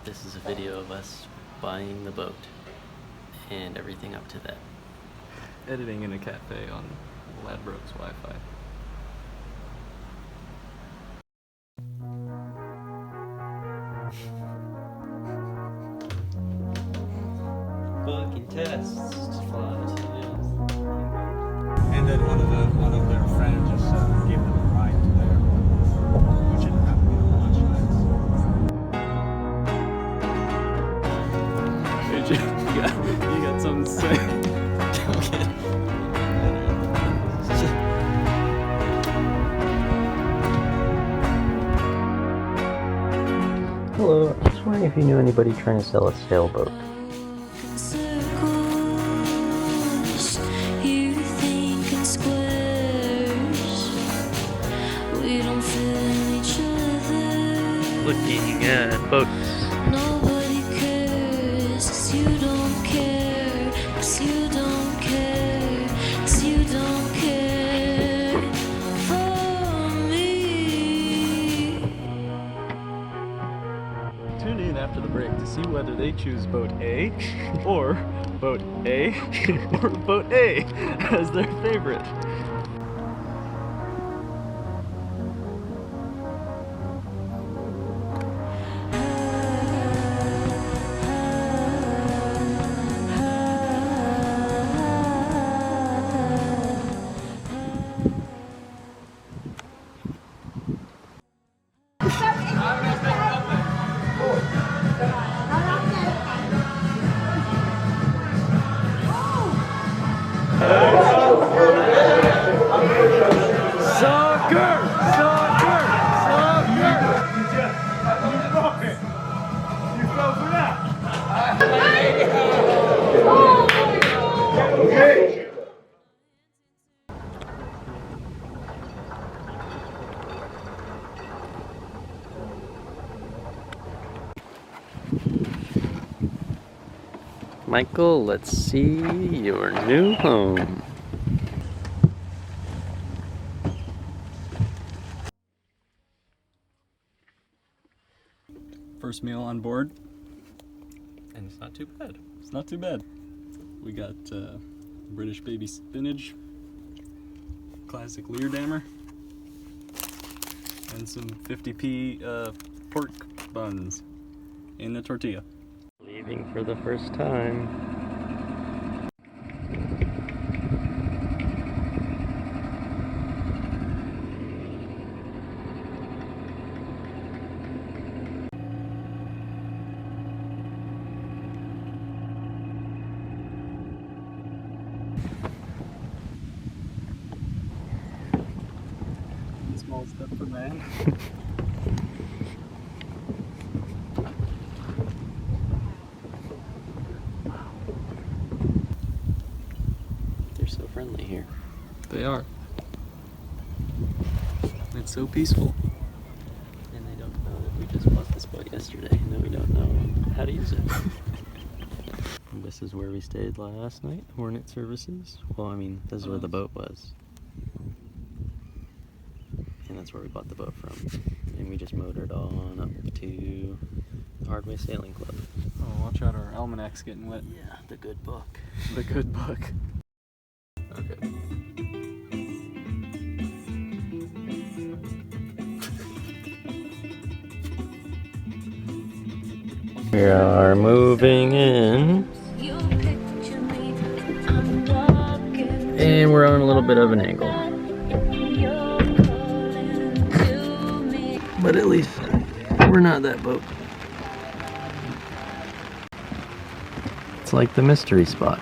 This is a video of us buying the boat and everything up to that. Editing in a cafe on Ladbrokes Wi-Fi. Fucking tests flies. And then one of their friends just gave them a ride to there, which ended up being a lunch night. You got something to say? Hello, I was wondering if you knew anybody trying to sell a sailboat. Looking at boats. Nobody cares, 'cause you don't care, 'cause you don't care, 'cause you don't care for me. Tune in after the break to see whether they choose boat A or boat A or boat A as their favorite. Michael, let's see your new home. First meal on board, and it's not too bad. It's not too bad. We got British baby spinach, classic Leerdammer, and some 50p pork buns in a tortilla. Leaving for the first time. Small step for man. They're so friendly here. They are. It's so peaceful. And they don't know that we just bought this boat yesterday, and that we don't know how to use it. This is where we stayed last night, Hornet Services. Well, I mean, this is where the boat was. And that's where we bought the boat from. And we just motored on up to Hardway Sailing Club. Oh, watch out, our almanac's getting wet. Yeah, the good book. The good book. Okay. We are moving in. And we're on a little bit of an angle. But at least we're not that boat. It's like the mystery spot.